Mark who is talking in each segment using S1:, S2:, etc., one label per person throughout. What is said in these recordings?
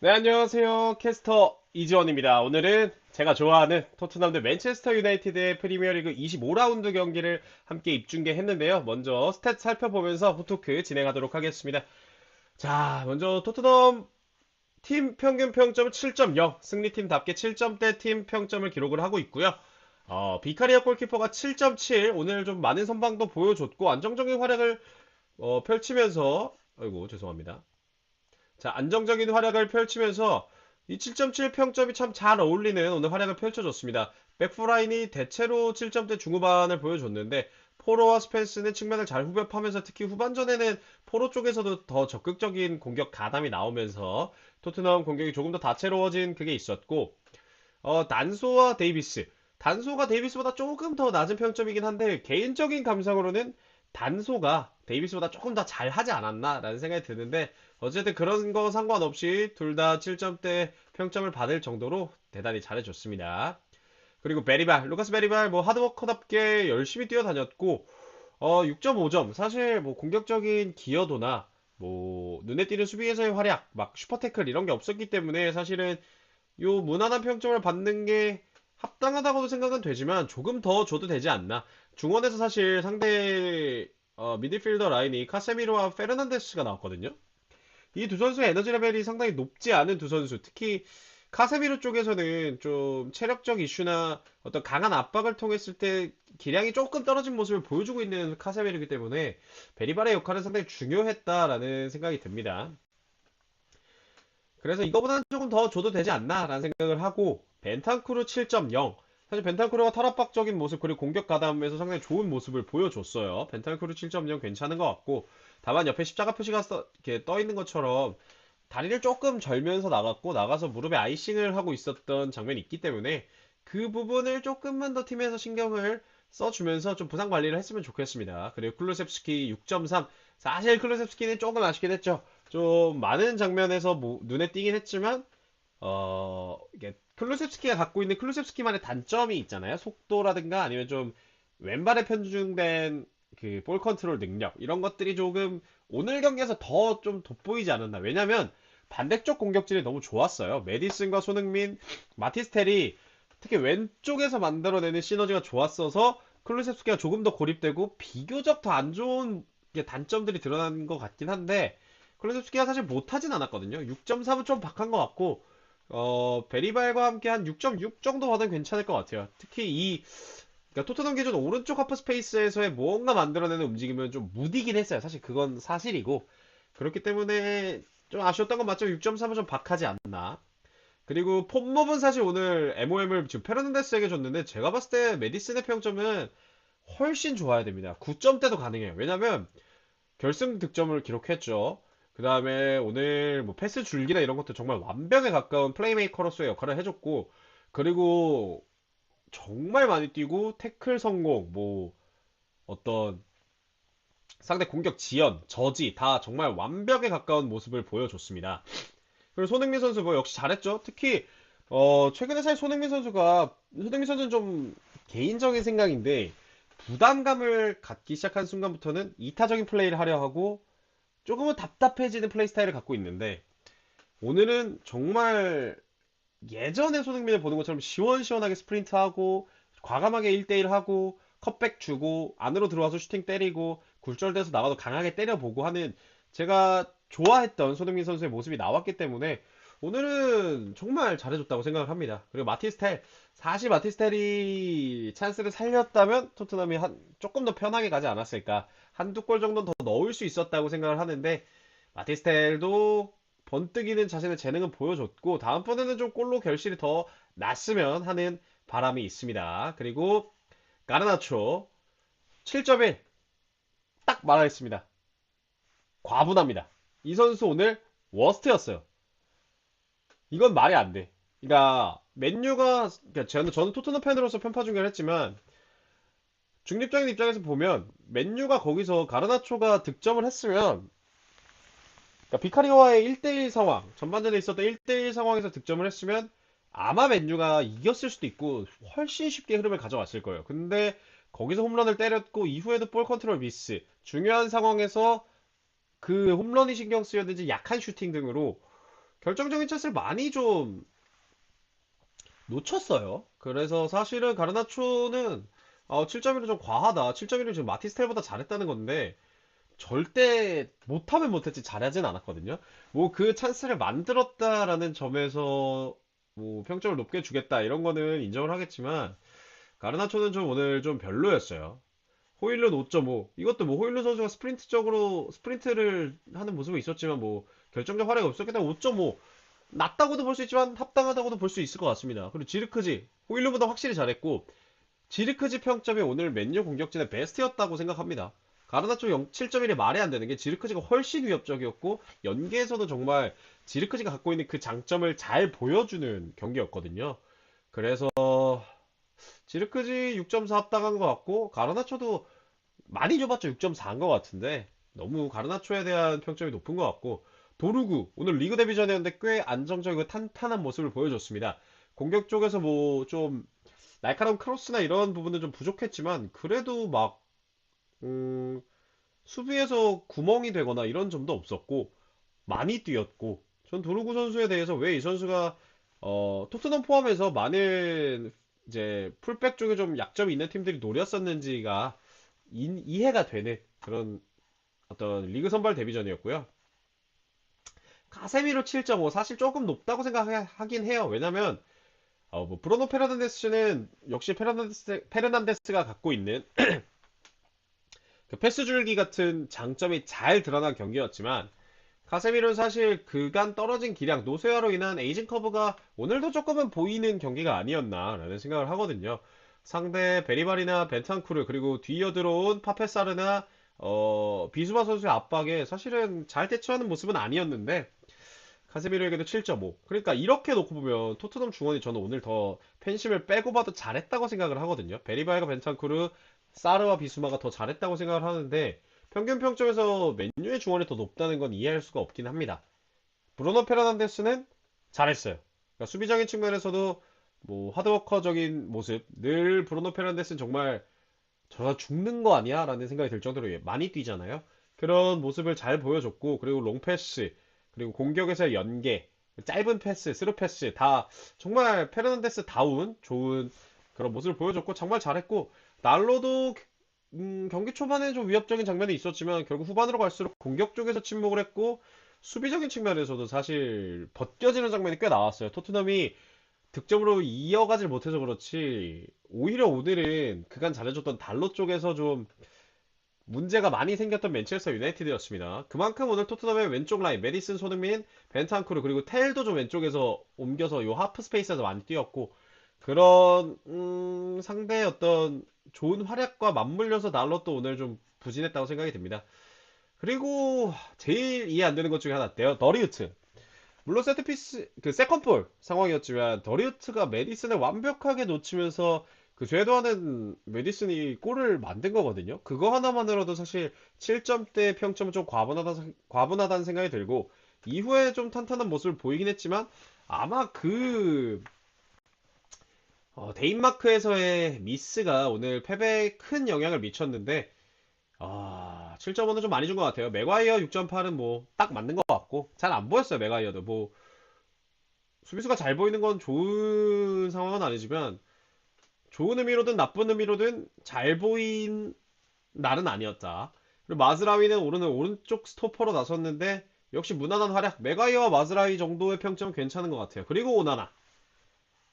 S1: 네, 안녕하세요. 캐스터 이지원입니다. 오늘은 제가 좋아하는 토트넘 대 맨체스터 유나이티드의 프리미어리그 25라운드 경기를 함께 입중계했는데요. 먼저 스탯 살펴보면서 후토크 진행하도록 하겠습니다. 자, 먼저 토트넘 팀 평균 평점은 7.0, 승리팀답게 7점대 팀 평점을 기록을 하고 있고요. 비카리아 골키퍼가 7.7, 오늘 좀 많은 선방도 보여줬고 안정적인 활약을 펼치면서, 아이고 죄송합니다. 자, 안정적인 활약을 펼치면서 이 7.7 평점이 참 잘 어울리는 오늘 활약을 펼쳐줬습니다. 백프라인이 대체로 7점대 중후반을 보여줬는데 포로와 스펜스는 측면을 잘 후벼파면서 특히 후반전에는 포로 쪽에서도 더 적극적인 공격 가담이 나오면서 토트넘 공격이 조금 더 다채로워진 그게 있었고 단소와 데이비스. 단소가 데이비스보다 조금 더 낮은 평점이긴 한데, 개인적인 감상으로는 단소가 데이비스보다 조금 더 잘하지 않았나라는 생각이 드는데, 어쨌든 그런 거 상관없이 둘 다 7점대 평점을 받을 정도로 대단히 잘해줬습니다. 그리고 베리발, 루카스 베리발 뭐 하드워커답게 열심히 뛰어다녔고, 6.5점. 사실 뭐 공격적인 기여도나 뭐 눈에 띄는 수비에서의 활약, 막 슈퍼태클 이런 게 없었기 때문에 사실은 요 무난한 평점을 받는 게 합당하다고도 생각은 되지만 조금 더 줘도 되지 않나. 중원에서 사실 상대 미드필더 라인이 카세미로와 페르난데스가 나왔거든요. 이 두 선수의 에너지 레벨이 상당히 높지 않은 두 선수. 특히 카세미로 쪽에서는 좀 체력적 이슈나 어떤 강한 압박을 통했을 때 기량이 조금 떨어진 모습을 보여주고 있는 카세미로이기 때문에 베리발의 역할은 상당히 중요했다라는 생각이 듭니다. 그래서 이거보다는 조금 더 줘도 되지 않나라는 생각을 하고 벤탄쿠르 7.0. 사실 벤탄쿠르가 탈압박적인 모습 그리고 공격 가담에서 상당히 좋은 모습을 보여줬어요. 벤탄쿠르 7.0 괜찮은 것 같고 다만 옆에 십자가 표시가 이렇게 떠 있는 것처럼 다리를 조금 절면서 나갔고 나가서 무릎에 아이싱을 하고 있었던 장면이 있기 때문에 그 부분을 조금만 더 팀에서 신경을 써주면서 좀 부상 관리를 했으면 좋겠습니다. 그리고 클루셉스키 6.3. 사실 클루셉스키는 조금 아쉽긴 했죠. 좀 많은 장면에서 눈에 띄긴 했지만 이게 클루셉스키가 갖고 있는 클루셉스키만의 단점이 있잖아요. 속도라든가 아니면 좀 왼발에 편중된 그 볼 컨트롤 능력 이런 것들이 조금 오늘 경기에서 더 좀 돋보이지 않았나. 왜냐면 반대쪽 공격질이 너무 좋았어요. 메디슨과 손흥민, 마티스텔이 특히 왼쪽에서 만들어내는 시너지가 좋았어서 클루셉스키가 조금 더 고립되고 비교적 더 안 좋은 단점들이 드러난 것 같긴 한데 클루셉스키가 사실 못하진 않았거든요. 6.3은 좀 박한 것 같고 베리발과 함께 한 6.6 정도 받으면 괜찮을 것 같아요. 특히 그러니까 토트넘 기준 오른쪽 하프 스페이스에서의 무언가 만들어내는 움직임은 좀 무디긴 했어요. 사실 그건 사실이고. 그렇기 때문에 좀 아쉬웠던 건 맞죠. 6.3은 좀 박하지 않나. 그리고 폼몹은 사실 오늘 MOM을 지금 페르난데스에게 줬는데 제가 봤을 때 메디슨의 평점은 훨씬 좋아야 됩니다. 9점대도 가능해요. 왜냐면 결승 득점을 기록했죠. 그 다음에 오늘 뭐 패스 줄기나 이런 것도 정말 완벽에 가까운 플레이메이커로서의 역할을 해줬고, 그리고 정말 많이 뛰고 태클 성공, 뭐 어떤 상대 공격 지연, 저지 다 정말 완벽에 가까운 모습을 보여줬습니다. 그리고 손흥민 선수 뭐 역시 잘했죠. 특히 최근에 사실 손흥민 선수는 좀 개인적인 생각인데 부담감을 갖기 시작한 순간부터는 이타적인 플레이를 하려 하고 조금은 답답해지는 플레이 스타일을 갖고 있는데 오늘은 정말 예전에 손흥민을 보는 것처럼 시원시원하게 스프린트하고 과감하게 1대1 하고 컵백 주고 안으로 들어와서 슈팅 때리고 굴절돼서 나가도 강하게 때려보고 하는 제가 좋아했던 손흥민 선수의 모습이 나왔기 때문에 오늘은 정말 잘해줬다고 생각을 합니다. 그리고 마티스텔 사실 마티스텔이 찬스를 살렸다면 토트넘이 조금 더 편하게 가지 않았을까 한두 골 정도는 더 넣을 수 있었다고 생각을 하는데 마티스텔도 번뜩이는 자신의 재능은 보여줬고 다음번에는 좀 골로 결실이 더 났으면 하는 바람이 있습니다. 그리고 가르나초 7.1 딱 말하겠습니다. 과분합니다. 이 선수 오늘 워스트였어요. 이건 말이 안 돼. 그러니까 맨유가 그러니까 저는 토트넘 팬으로서 편파 중계를 했지만 중립적인 입장에서 보면 맨유가 거기서 가르나초가 득점을 했으면 그러니까 비카리오와의 1대1 상황, 전반전에 있었던 1대1 상황에서 득점을 했으면 아마 맨유가 이겼을 수도 있고 훨씬 쉽게 흐름을 가져왔을 거예요. 근데 거기서 홈런을 때렸고 이후에도 볼 컨트롤 미스, 중요한 상황에서 그 홈런이 신경 쓰였는지 약한 슈팅 등으로 결정적인 찬스를 많이 좀 놓쳤어요. 그래서 사실은 가르나초는 7.1은 좀 과하다. 7.1은 지금 마티스텔보다 잘했다는 건데 절대 못하면 못했지 잘하진 않았거든요. 뭐 그 찬스를 만들었다라는 점에서 뭐 평점을 높게 주겠다 이런 거는 인정을 하겠지만 가르나초는 좀 오늘 좀 별로였어요. 호일룬 5.5. 이것도 뭐 호일룬 선수가 스프린트적으로 스프린트를 하는 모습은 있었지만 뭐 결정적 활약이 없었기 때문에 5.5. 낮다고도 볼 수 있지만 합당하다고도 볼 수 있을 것 같습니다. 그리고 지르크지 호일룬보다 확실히 잘했고 지르크지 평점이 오늘 맨유 공격진의 베스트였다고 생각합니다. 가르나초 7.1이 말이 안 되는 게 지르크지가 훨씬 위협적이었고 연계에서도 정말 지르크지가 갖고 있는 그 장점을 잘 보여주는 경기였거든요. 그래서 지르크지 6.4 합당한 것 같고 가르나초도 많이 줘봤자 6.4인 것 같은데 너무 가르나초에 대한 평점이 높은 것 같고 도루구 오늘 리그 데뷔전이었는데 꽤 안정적이고 탄탄한 모습을 보여줬습니다. 공격 쪽에서 뭐 좀 날카로운 크로스나 이런 부분은 좀 부족했지만 그래도 막 수비에서 구멍이 되거나 이런 점도 없었고 많이 뛰었고 전 도루구 선수에 대해서 왜 이 선수가 토트넘 포함해서 많은 이제 풀백 쪽에 좀 약점이 있는 팀들이 노렸었는지가 이해가 되는 그런 어떤 리그 선발 데뷔전이었고요. 카세미로 7.5 사실 조금 높다고 생각하긴 해요. 왜냐면 뭐 브로노 페르난데스는 역시 페르난데스가 갖고 있는 그 패스 줄기 같은 장점이 잘 드러난 경기였지만 카세미로는 사실 그간 떨어진 기량 노쇠화로 인한 에이징 커브가 오늘도 조금은 보이는 경기가 아니었나라는 생각을 하거든요. 상대 베리바리나 벤탄쿠르 그리고 뒤이어 들어온 파페사르나 비수마 선수의 압박에 사실은 잘 대처하는 모습은 아니었는데 카세미로에게도 7.5. 그러니까 이렇게 놓고 보면 토트넘 중원이 저는 오늘 더 팬심을 빼고 봐도 잘했다고 생각을 하거든요. 베리바이가 벤탄쿠르, 사르와 비수마가 더 잘했다고 생각을 하는데 평균 평점에서 맨유의 중원이 더 높다는 건 이해할 수가 없긴 합니다. 브루노 페르난데스는 잘했어요. 그러니까 수비적인 측면에서도 뭐 하드워커적인 모습 늘 브루노 페르난데스는 정말 저가 죽는 거 아니야? 라는 생각이 들 정도로 많이 뛰잖아요. 그런 모습을 잘 보여줬고 그리고 롱패스 그리고 공격에서의 연계 짧은 패스, 스루 패스 다 정말 페르난데스 다운 좋은 그런 모습을 보여줬고 정말 잘했고 날로도 경기 초반에 좀 위협적인 장면이 있었지만 결국 후반으로 갈수록 공격 쪽에서 침묵을 했고 수비적인 측면에서도 사실 벗겨지는 장면이 꽤 나왔어요. 토트넘이 득점으로 이어가질 못해서 그렇지 오히려 오늘은 그간 잘해줬던 달로 쪽에서 좀 문제가 많이 생겼던 맨체스터 유나이티드였습니다. 그만큼 오늘 토트넘의 왼쪽 라인 메디슨, 손흥민, 벤탄쿠르 그리고 텔도 좀 왼쪽에서 옮겨서 요 하프 스페이스에서 많이 뛰었고 그런 상대의 어떤 좋은 활약과 맞물려서 달롯도 오늘 좀 부진했다고 생각이 듭니다. 그리고 제일 이해 안 되는 것 중에 하나 더리우트. 물론 세트피스 그 세컨볼 상황이었지만 더리우트가 메디슨을 완벽하게 놓치면서 그 궤도하는 메디슨이 골을 만든 거거든요. 그거 하나만으로도 사실 7점대 평점은 좀 과분하다는 생각이 들고 이후에 좀 탄탄한 모습을 보이긴 했지만 아마 그 데인마크에서의 미스가 오늘 패배에 큰 영향을 미쳤는데 7.5는 좀 많이 준 것 같아요. 맥과이어 6.8은 뭐 딱 맞는 것 같고 잘 안 보였어요. 맥과이어도 뭐 수비수가 잘 보이는 건 좋은 상황은 아니지만 좋은 의미로든 나쁜 의미로든 잘 보인 날은 아니었다. 그리고 마즈라위는 오르는 오른쪽 스토퍼로 나섰는데 역시 무난한 활약. 맥과이어와 마즈라위 정도의 평점은 괜찮은 것 같아요. 그리고 오나나.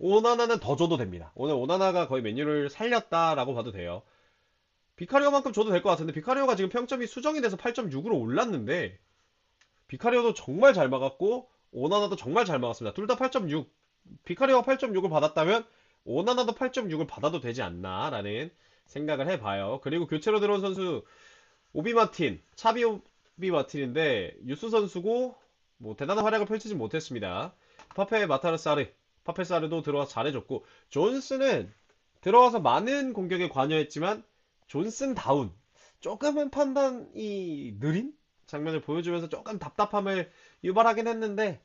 S1: 오나나는 더 줘도 됩니다. 오늘 오나나가 거의 메뉴를 살렸다라고 봐도 돼요. 비카리오만큼 줘도 될 것 같은데 비카리오가 지금 평점이 수정이 돼서 8.6으로 올랐는데 비카리오도 정말 잘 막았고 오나나도 정말 잘 막았습니다. 둘 다 8.6. 비카리오가 8.6을 받았다면 오나나도 8.6을 받아도 되지 않나라는 생각을 해봐요. 그리고 교체로 들어온 선수 오비 마틴, 차비 오비 마틴인데 유스 선수고 뭐 대단한 활약을 펼치지 못했습니다. 파페 마타르사르, 파페사르도 들어와서 잘해줬고 존스는 들어와서 많은 공격에 관여했지만 존슨 다운 조금은 판단이 느린 장면을 보여주면서 조금 답답함을 유발하긴 했는데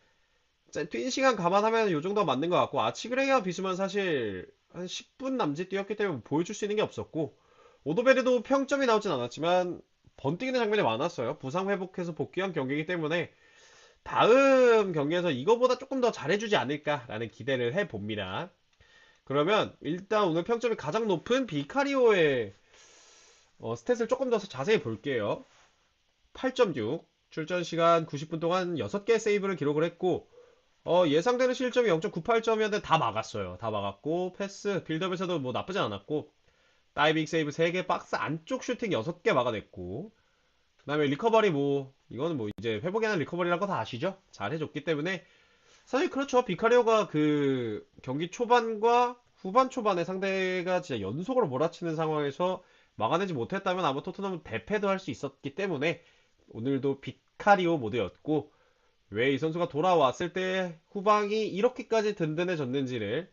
S1: 뛴 시간 감안하면 요 정도가 맞는 것 같고 아치그레이와 비수만 사실 한 10분 남짓 뛰었기 때문에 보여줄 수 있는 게 없었고 오도베르도 평점이 나오진 않았지만 번뜩이는 장면이 많았어요. 부상 회복해서 복귀한 경기이기 때문에 다음 경기에서 이거보다 조금 더 잘해주지 않을까라는 기대를 해봅니다. 그러면 일단 오늘 평점이 가장 높은 비카리오의 스탯을 조금 더 자세히 볼게요. 8.6, 출전 시간 90분 동안 6개 세이브를 기록을 했고 예상되는 실점이 0.98점이었는데 다 막았어요. 다 막았고 패스, 빌드업에서도 뭐 나쁘지 않았고 다이빙 세이브 3개, 박스 안쪽 슈팅 6개 막아냈고 그 다음에 리커버리 뭐 이거는 뭐 이제 회복에 대한 리커버리라는 거 다 아시죠? 잘 해줬기 때문에 사실 그렇죠. 비카리오가 그 경기 초반과 후반 초반에 상대가 진짜 연속으로 몰아치는 상황에서 막아내지 못했다면 아마 토트넘은 대패도 할 수 있었기 때문에 오늘도 비카리오 모드였고 왜 이 선수가 돌아왔을 때 후방이 이렇게까지 든든해졌는지를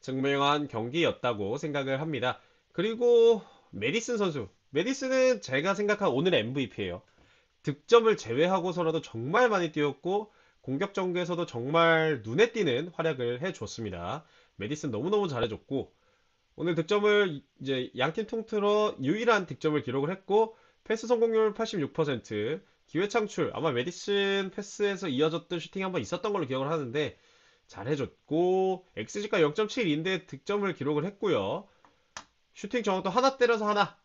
S1: 증명한 경기였다고 생각을 합니다. 그리고 메디슨 선수. 메디슨은 제가 생각한 오늘 MVP예요. 득점을 제외하고서라도 정말 많이 뛰었고 공격 전개에서도 정말 눈에 띄는 활약을 해줬습니다. 메디슨 너무너무 잘해줬고 오늘 득점을 이제 양팀 통틀어 유일한 득점을 기록을 했고 패스 성공률 86%, 기회 창출 아마 메디슨 패스에서 이어졌던 슈팅이 한번 있었던 걸로 기억을 하는데 잘해줬고 XG가 0.7인데 득점을 기록을 했고요. 슈팅 정확도 하나 때려서 하나,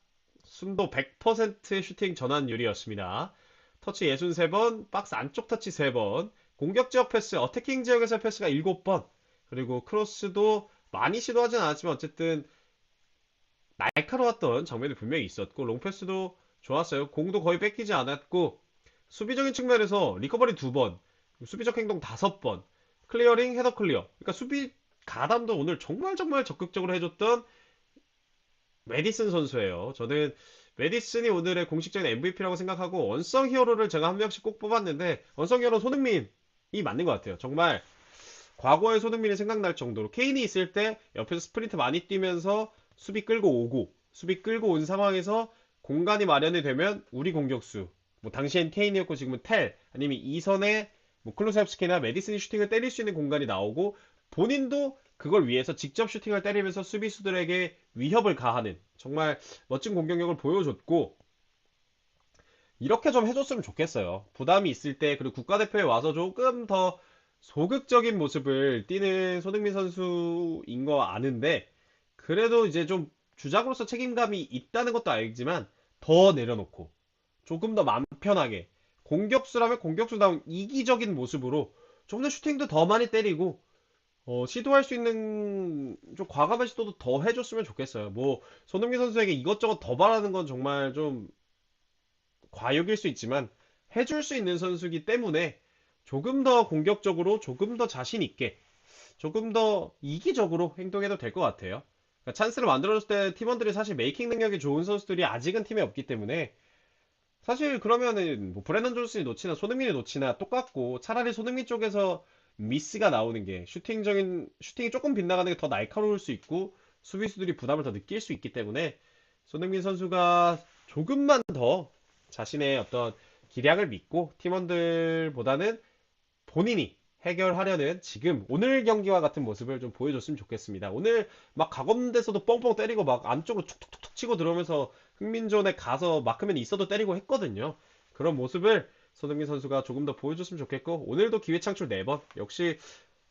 S1: 순도 100%의 슈팅 전환율이었습니다. 터치 63번, 박스 안쪽 터치 3번, 공격 지역 패스, 어태킹 지역에서 패스가 7번, 그리고 크로스도 많이 시도하진 않았지만 어쨌든 날카로웠던 장면이 분명히 있었고 롱패스도 좋았어요. 공도 거의 뺏기지 않았고 수비적인 측면에서 리커버리 2번, 수비적 행동 5번, 클리어링, 헤더 클리어. 그러니까 수비 가담도 오늘 정말 정말 적극적으로 해줬던 메디슨 선수예요. 저는 메디슨이 오늘의 공식적인 MVP라고 생각하고 언성 히어로를 제가 한 명씩 꼭 뽑았는데 언성 히어로 손흥민이 맞는 것 같아요. 정말 과거의 손흥민이 생각날 정도로 케인이 있을 때 옆에서 스프린트 많이 뛰면서 수비 끌고 오고 수비 끌고 온 상황에서 공간이 마련이 되면 우리 공격수 뭐 당시엔 케인이었고 지금은 텔 아니면 이선에 뭐 클루셉스키나 메디슨이 슈팅을 때릴 수 있는 공간이 나오고 본인도 그걸 위해서 직접 슈팅을 때리면서 수비수들에게 위협을 가하는 정말 멋진 공격력을 보여줬고 이렇게 좀 해줬으면 좋겠어요. 부담이 있을 때 그리고 국가대표에 와서 조금 더 소극적인 모습을 띠는 손흥민 선수인 거 아는데 그래도 이제 좀 주장으로서 책임감이 있다는 것도 알지만 더 내려놓고 조금 더 마음 편하게 공격수라면 공격수다운 이기적인 모습으로 좀 더 슈팅도 더 많이 때리고 시도할 수 있는 좀 과감한 시도도 더 해줬으면 좋겠어요. 뭐 손흥민 선수에게 이것저것 더 바라는 건 정말 좀 과욕일 수 있지만 해줄 수 있는 선수이기 때문에 조금 더 공격적으로 조금 더 자신 있게 조금 더 이기적으로 행동해도 될 것 같아요. 그러니까 찬스를 만들어줬을 때 팀원들이 사실 메이킹 능력이 좋은 선수들이 아직은 팀에 없기 때문에 사실 그러면은 뭐 브레넌 존슨이 놓치나 손흥민이 놓치나 똑같고 차라리 손흥민 쪽에서 미스가 나오는 게 슈팅이 조금 빗나가는 게 더 날카로울 수 있고 수비수들이 부담을 더 느낄 수 있기 때문에 손흥민 선수가 조금만 더 자신의 어떤 기량을 믿고 팀원들보다는 본인이 해결하려는 지금 오늘 경기와 같은 모습을 좀 보여줬으면 좋겠습니다. 오늘 막 가운데서도 뻥뻥 때리고 막 안쪽으로 툭툭툭 치고 들어오면서 흥민존에 가서 마크맨이 있어도 때리고 했거든요. 그런 모습을 손흥민 선수가 조금 더 보여줬으면 좋겠고 오늘도 기회 창출 4번 역시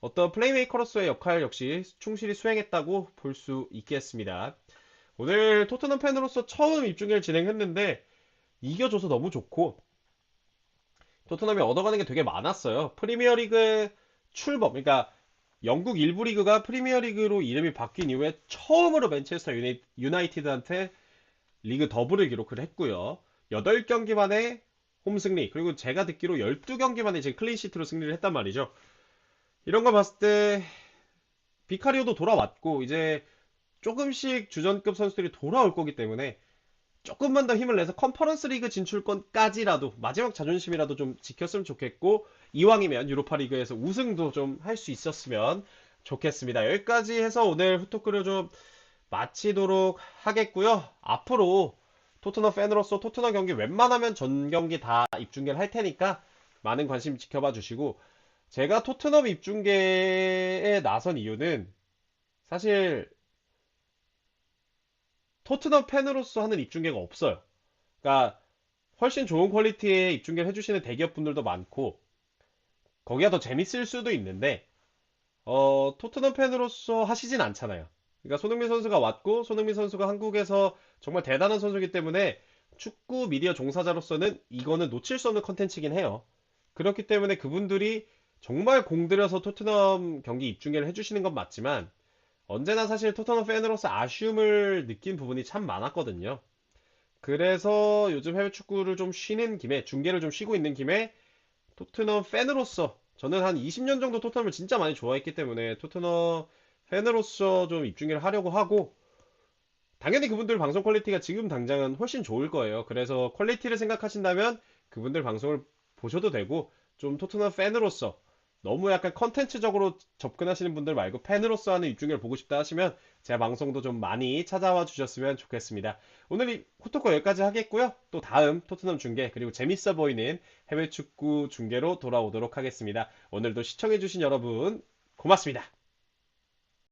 S1: 어떤 플레이메이커로서의 역할 역시 충실히 수행했다고 볼 수 있겠습니다. 오늘 토트넘 팬으로서 처음 입중계를 진행했는데 이겨줘서 너무 좋고 토트넘이 얻어가는 게 되게 많았어요. 프리미어리그 출범, 그러니까 영국 일부 리그가 프리미어리그로 이름이 바뀐 이후에 처음으로 맨체스터 유나이티드한테 리그 더블을 기록을 했고요. 8경기 만에 홈 승리, 그리고 제가 듣기로 12경기 만에 이제 클린시트로 승리를 했단 말이죠. 이런 거 봤을 때 비카리오도 돌아왔고 이제 조금씩 주전급 선수들이 돌아올 거기 때문에 조금만 더 힘을 내서 컨퍼런스 리그 진출권까지라도 마지막 자존심이라도 좀 지켰으면 좋겠고 이왕이면 유로파 리그에서 우승도 좀 할 수 있었으면 좋겠습니다. 여기까지 해서 오늘 후토크를 좀 마치도록 하겠고요. 앞으로 토트넘 팬으로서 토트넘 경기 웬만하면 전 경기 다 입중계를 할 테니까 많은 관심 지켜봐 주시고 제가 토트넘 입중계에 나선 이유는 사실 토트넘 팬으로서 하는 입중계가 없어요. 그러니까 훨씬 좋은 퀄리티의 입중계를 해주시는 대기업분들도 많고 거기가 더 재밌을 수도 있는데 토트넘 팬으로서 하시진 않잖아요. 그러니까 손흥민 선수가 왔고 손흥민 선수가 한국에서 정말 대단한 선수이기 때문에 축구 미디어 종사자로서는 이거는 놓칠 수 없는 컨텐츠이긴 해요. 그렇기 때문에 그분들이 정말 공들여서 토트넘 경기 입중계를 해주시는 건 맞지만 언제나 사실 토트넘 팬으로서 아쉬움을 느낀 부분이 참 많았거든요. 그래서 요즘 해외 축구를 좀 쉬는 김에 중계를 좀 쉬고 있는 김에 토트넘 팬으로서 저는 한 20년 정도 토트넘을 진짜 많이 좋아했기 때문에 토트넘 팬으로서 좀 입중계를 하려고 하고 당연히 그분들 방송 퀄리티가 지금 당장은 훨씬 좋을 거예요. 그래서 퀄리티를 생각하신다면 그분들 방송을 보셔도 되고 좀 토트넘 팬으로서 너무 약간 컨텐츠적으로 접근하시는 분들 말고 팬으로서 하는 입중계를 보고 싶다 하시면 제 방송도 좀 많이 찾아와 주셨으면 좋겠습니다. 오늘 이 호토코 여기까지 하겠고요. 또 다음 토트넘 중계 그리고 재밌어 보이는 해외 축구 중계로 돌아오도록 하겠습니다. 오늘도 시청해주신 여러분 고맙습니다.